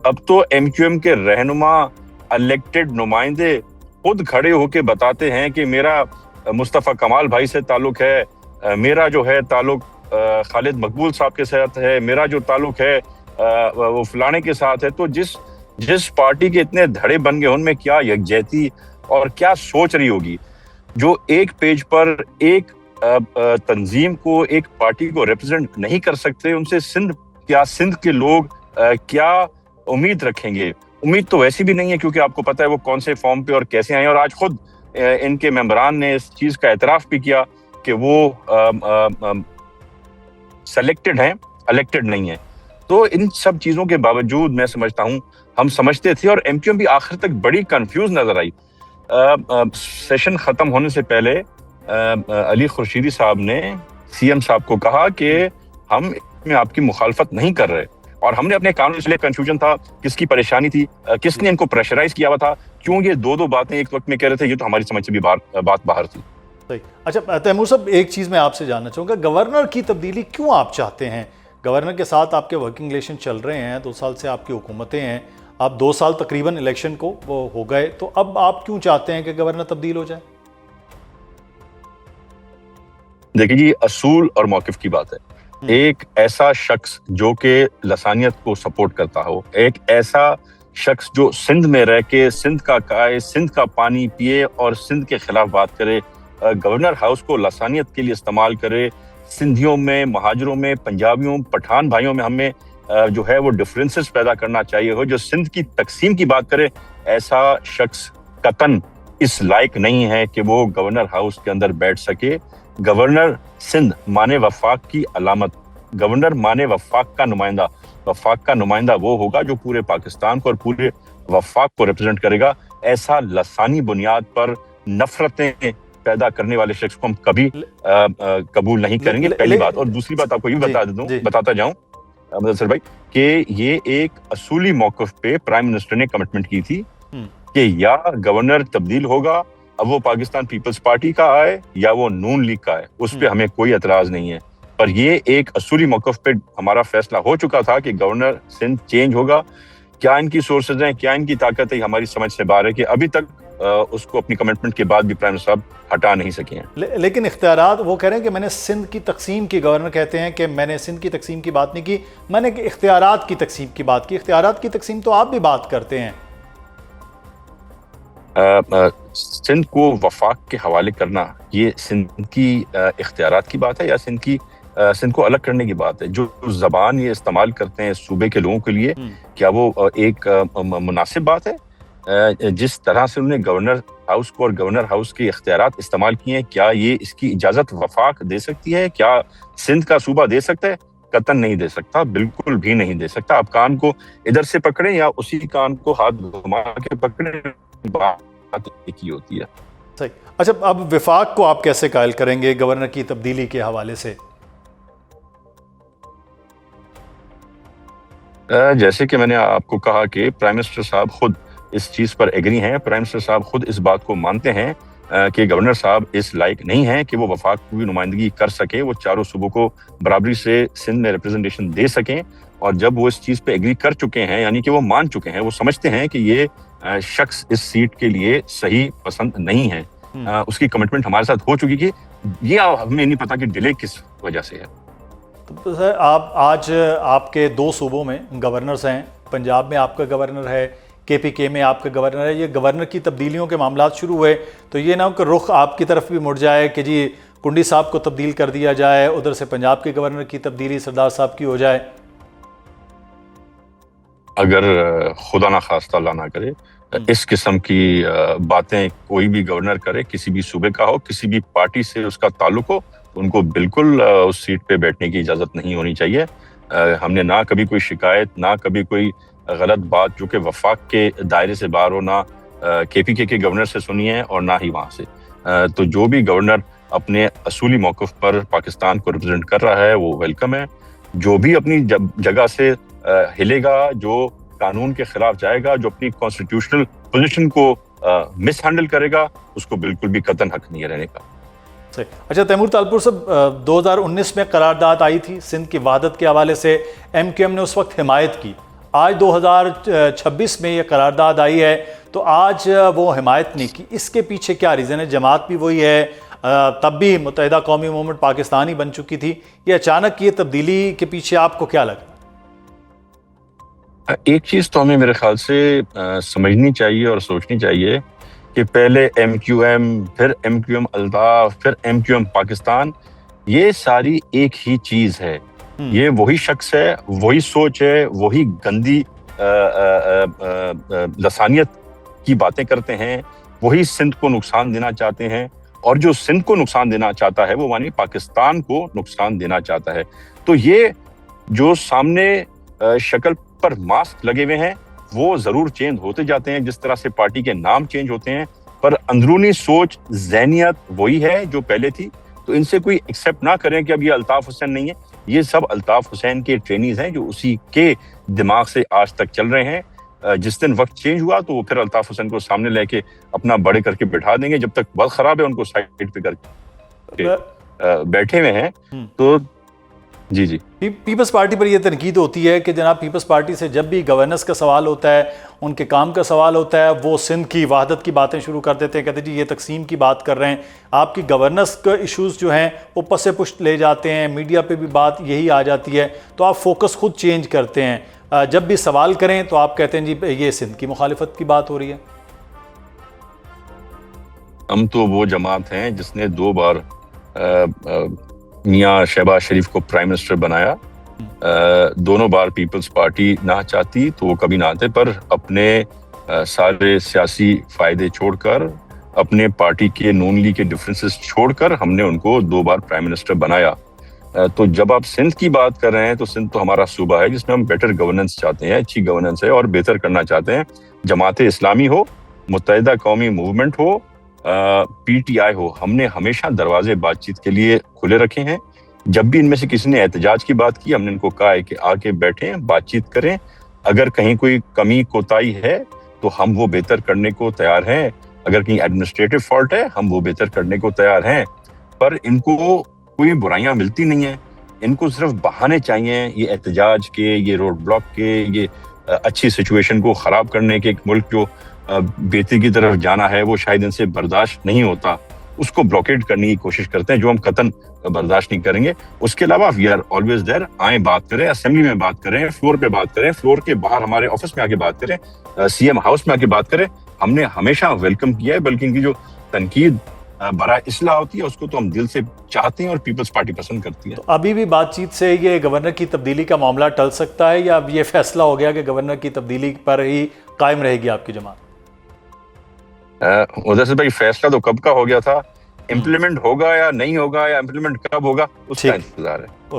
اب تو M Q M کے رہنما الیکٹڈ نمائندے خود کھڑے ہو کے بتاتے ہیں کہ میرا مصطفیٰ کمال بھائی سے تعلق ہے, میرا جو ہے تعلق خالد مقبول صاحب کے ساتھ ہے, میرا جو تعلق ہے وہ فلانے کے ساتھ ہے. تو جس پارٹی کے اتنے دھڑے بن گئے ان میں کیا یکجہتی اور کیا سوچ رہی ہوگی, جو ایک پیج پر ایک تنظیم کو, ایک پارٹی کو ریپرزینٹ نہیں کر سکتے, ان سے سندھ کے لوگ کیا امید رکھیں گے؟ امید تو ویسی بھی نہیں ہے, کیونکہ آپ کو پتہ ہے وہ کون سے فارم پہ اور کیسے آئے, اور آج خود ان کے ممبران نے اس چیز کا اعتراف بھی کیا کہ وہ سلیکٹڈ ہیں, الیکٹڈ نہیں ہیں. تو ان سب چیزوں کے باوجود میں سمجھتا ہوں ہم سمجھتے تھے, اور ایم کیو ایم بھی آخر تک بڑی کنفیوز نظر آئی. سیشن ختم ہونے سے پہلے علی خورشیدی صاحب نے سی ایم صاحب کو کہا کہ ہم اس میں آپ کی مخالفت نہیں کر رہے, اور ہم نے اپنے قانون سے کنفیوژن تھا, کس کی پریشانی تھی, کس نے ان کو پریشرائز کیا ہوا تھا, کیوں یہ دو باتیں ایک وقت میں کہہ رہے تھے, یہ تو ہماری سمجھ سے بھی بات باہر تھی. اچھا تیمور صاحب, ایک چیز میں آپ سے جاننا چاہوں گا, گورنر کی تبدیلی کیوں آپ چاہتے ہیں؟ گورنر کے ساتھ آپ کے ورکنگ ریلیشن چل رہے ہیں, 2 سال سے آپ کی حکومتیں ہیں, آپ 2 سال تقریباً الیکشن کو وہ ہو گئے, تو اب آپ کیوں چاہتے ہیں کہ گورنر تبدیل ہو جائے؟ دیکھیے جی, اصول اور موقف کی بات ہے. ایک ایسا شخص جو کہ لسانیت کو سپورٹ کرتا ہو, ایک ایسا شخص جو سندھ میں رہ کے سندھ کا کھائے, سندھ کا پانی پیے اور سندھ کے خلاف بات کرے, گورنر ہاؤس کو لسانیت کے لیے استعمال کرے, سندھیوں میں, مہاجروں میں, پنجابیوں, پٹھان بھائیوں میں ہمیں جو ہے وہ ڈفرینسز پیدا کرنا چاہیے ہو, جو سندھ کی تقسیم کی بات کرے, ایسا شخص قطعاً اس لائق نہیں ہے کہ وہ گورنر ہاؤس کے اندر بیٹھ سکے. گورنر سندھ مانے وفاق کی علامت, گورنر مانے وفاق کا نمائندہ, وفاق کا نمائندہ وہ ہوگا جو پورے پاکستان کو اور پورے وفاق کو ریپرزینٹ کرے گا. ایسا لسانی بنیاد پر نفرتیں پیدا کرنے والے شخص کو ہم کبھی قبول نہیں کریں گے, پہلی بات. اور دوسری بات آپ کو یہ بتاتا جاؤں مدثر بھائی, کہ یہ ایک اصولی موقف پہ پرائم منسٹر نے کمٹمنٹ کی تھی کہ یا گورنر تبدیل ہوگا, اب وہ پاکستان پیپلز پارٹی کا آئے یا وہ نون لیگ کا آئے, اس پہ ہمیں کوئی اعتراض نہیں ہے. پر یہ ایک اصولی موقف پہ ہمارا فیصلہ ہو چکا تھا کہ گورنر سندھ چینج ہوگا. کیا ان کی سورسز ہیں, کیا ان کی طاقت ہے, ہماری سمجھ سے باہر ہے, کہ ابھی تک اس کو اپنی کمٹمنٹ کے بعد بھی پرائم منسٹر صاحب ہٹا نہیں سکے ہیں. لیکن اختیارات, وہ کہہ رہے ہیں کہ میں نے سندھ کی تقسیم کی, گورنر کہتے ہیں کہ میں نے سندھ کی تقسیم کی بات نہیں کی, میں نے اختیارات کی تقسیم کی بات کی. اختیارات کی تقسیم تو آپ بھی بات کرتے ہیں. سندھ کو وفاق کے حوالے کرنا یہ سندھ کی اختیارات کی بات ہے یا سندھ کو الگ کرنے کی بات ہے؟ جو زبان یہ استعمال کرتے ہیں صوبے کے لوگوں کے لیے, کیا وہ ایک مناسب بات ہے؟ جس طرح سے انہوں نے گورنر ہاؤس کو اور گورنر ہاؤس کے اختیارات استعمال کیے ہیں, کیا یہ اس کی اجازت وفاق دے سکتی ہے؟ کیا سندھ کا صوبہ دے سکتا ہے؟ قطعاً نہیں دے سکتا, بالکل بھی نہیں دے سکتا. آپ کان کو ادھر سے پکڑیں یا اسی کان کو ہاتھ گھما کے پکڑیں, بات ایک ہی ہوتی ہے. صحیح. اچھا, اب وفاق کو آپ کیسے قائل کریں گے گورنر کی تبدیلی کے حوالے سے؟ جیسے کہ میں نے آپ کو کہا کہ پرائم منسٹر صاحب خود اس چیز پر ایگری ہیں, پرائم منسٹر صاحب خود اس بات کو مانتے ہیں کہ گورنر صاحب اس لائق نہیں ہیں کہ وہ وفاق کی نمائندگی کر سکیں, وہ چاروں صوبوں کو برابری سے سندھ میں ریپرزنٹیشن دے سکیں. اور جب وہ اس چیز پہ ایگری کر چکے ہیں, یعنی کہ وہ مان چکے ہیں, وہ سمجھتے ہیں کہ یہ شخص اس سیٹ کے لیے صحیح پسند نہیں ہے, اس کی کمٹمنٹ ہمارے ساتھ ہو چکی, کہ یہ ہمیں نہیں پتا کہ ڈیلے کس وجہ سے ہے. تو سر, آپ آج آپ کے 2 صوبوں میں گورنرز ہیں, پنجاب میں آپ کا گورنر ہے, KPK میں آپ کا گورنر ہے. یہ گورنر کی تبدیلیوں کے معاملات شروع ہوئے تو یہ نہ ہو کہ رخ آپ کی طرف بھی مڑ جائے کہ جی کنڈی صاحب کو تبدیل کر دیا جائے, ادھر سے پنجاب کے گورنر کی تبدیلی سردار صاحب کی ہو جائے. اگر خدا نہ خواستہ اللہ نہ کرے اس قسم کی باتیں کوئی بھی گورنر کرے, کسی بھی صوبے کا ہو, کسی بھی پارٹی سے اس کا تعلق ہو, ان کو بالکل اس سیٹ پہ بیٹھنے کی اجازت نہیں ہونی چاہیے. ہم نے نہ کبھی کوئی شکایت, نہ کبھی کوئی غلط بات جو کہ وفاق کے دائرے سے باہر ہو, نہ KPK کے گورنر سے سنی ہے اور نہ ہی وہاں سے. تو جو بھی گورنر اپنے اصولی موقف پر پاکستان کو ریپرزینٹ کر رہا ہے وہ ویلکم ہے. جو بھی اپنی جگہ سے ہلے گا, جو قانون کے خلاف جائے گا, جو اپنی کانسٹیٹیوشنل پوزیشن کو مس ہینڈل کرے گا, اس کو بالکل بھی قطعاً حق نہیں ہے رہنے کا. اچھا تیمور طالپور صاحب, 2019 میں قرارداد آئی تھی سندھ کی وحدت کے حوالے سے, MQM نے اس وقت حمایت کی. آج 2026 میں یہ قرارداد آئی ہے تو آج وہ حمایت نہیں کی، اس کے پیچھے کیا ریزن ہے؟ جماعت بھی وہی ہے، تب بھی متحدہ قومی موومنٹ پاکستان ہی بن چکی تھی، یہ اچانک یہ تبدیلی کے پیچھے آپ کو کیا لگا؟ ایک چیز تو ہمیں میرے خیال سے سمجھنی چاہیے اور سوچنی چاہیے کہ پہلے ایم کیو ایم، پھر ایم کیو ایم الطاف، پھر ایم کیو ایم پاکستان، یہ ساری ایک ہی چیز ہے. یہ وہی شخص ہے، وہی سوچ ہے، وہی گندی لسانیت کی باتیں کرتے ہیں، وہی سندھ کو نقصان دینا چاہتے ہیں، اور جو سندھ کو نقصان دینا چاہتا ہے وہ مانی پاکستان کو نقصان دینا چاہتا ہے. تو یہ جو سامنے شکل پر ماسک لگے ہوئے ہیں وہ ضرور چینج ہوتے جاتے ہیں، جس طرح سے پارٹی کے نام چینج ہوتے ہیں، پر اندرونی سوچ، ذہنیت وہی ہے جو پہلے تھی. تو ان سے کوئی ایکسیپٹ نہ کریں کہ اب یہ الطاف حسین نہیں ہے. یہ سب الطاف حسین کے ٹرینیز ہیں جو اسی کے دماغ سے آج تک چل رہے ہیں. جس دن وقت چینج ہوا تو وہ پھر الطاف حسین کو سامنے لے کے اپنا بڑے کر کے بٹھا دیں گے. جب تک وقت خراب ہے ان کو سائڈ پہ کر کے بیٹھے ہوئے ہیں. تو جی پیپلز پارٹی پر یہ تنقید ہوتی ہے کہ جناب پیپلز پارٹی سے جب بھی گورننس کا سوال ہوتا ہے، ان کے کام کا سوال ہوتا ہے، وہ سندھ کی وحدت کی باتیں شروع کر دیتے ہیں، کہتے ہیں جی یہ تقسیم کی بات کر رہے ہیں. آپ کی گورننس کے ایشوز جو ہیں وہ پس پشت لے جاتے ہیں، میڈیا پہ بھی بات یہی آ جاتی ہے، تو آپ فوکس خود چینج کرتے ہیں. جب بھی سوال کریں تو آپ کہتے ہیں جی یہ سندھ کی مخالفت کی بات ہو رہی ہے. ہم تو وہ جماعت ہیں جس نے 2 بار میاں شہباز شریف کو پرائم منسٹر بنایا. دونوں بار پیپلز پارٹی نہ چاہتی تو وہ کبھی نہ آتے، پر اپنے سارے سیاسی فائدے چھوڑ کر، اپنے پارٹی کے نون لیگ کے ڈفرینسز چھوڑ کر ہم نے ان کو 2 بار پرائم منسٹر بنایا. تو جب آپ سندھ کی بات کر رہے ہیں تو سندھ تو ہمارا صوبہ ہے جس میں ہم بیٹر گورننس چاہتے ہیں، اچھی گورننس ہے اور بہتر کرنا چاہتے ہیں. جماعت اسلامی ہو، متحدہ قومی movement who, P T I ہو، ہم نے ہمیشہ دروازے بات چیت کے لیے کھلے رکھے ہیں. جب بھی ان میں سے کسی نے احتجاج کی بات کی ہم نے ان کو کہا ہے کہ آ کے بیٹھیں، بات چیت کریں. اگر کہیں کوئی کمی کوتاہی ہے تو ہم وہ بہتر کرنے کو تیار ہیں. اگر کہیں ایڈمنسٹریٹو فالٹ ہے ہم وہ بہتر کرنے کو تیار ہیں. پر ان کو کوئی برائیاں ملتی نہیں ہیں، ان کو صرف بہانے چاہیے، یہ احتجاج کے، یہ روڈ بلاک کے، یہ اچھی سچویشن کو خراب کرنے کے. ایک ملک جو بہتری کی طرف جانا ہے وہ شاید ان سے برداشت نہیں ہوتا، اس کو بلاکیڈ کرنے کی کوشش کرتے ہیں، جو ہم قطعاً برداشت نہیں کریں گے. اس کے علاوہ وی آر آلویز دیر، آئیں بات کریں، اسمبلی میں بات کریں، فلور پہ بات کریں، فلور کے باہر ہمارے آفس میں آ کے بات کریں، سی ایم ہاؤس میں آ کے بات کریں. ہم نے ہمیشہ ویلکم کیا ہے، بلکہ ان کی جو تنقید برائے اصلاح ہوتی ہے اس کو تو ہم دل سے چاہتے ہیں اور پیپلز پارٹی پسند کرتی ہے. تو ابھی بھی بات چیت سے یہ گورنر کی تبدیلی کا معاملہ ٹل سکتا ہے، یا اب یہ فیصلہ ہو گیا کہ گورنر کی تبدیلی پر ہی قائم رہے گی آپ کی جماعت؟ مدثر بھائی فیصلہ تو کب کا ہو گیا تھا، امپلیمنٹ ہوگا یا نہیں ہوگا، یا امپلیمنٹ کب ہوگا اس کا انتظار ہے.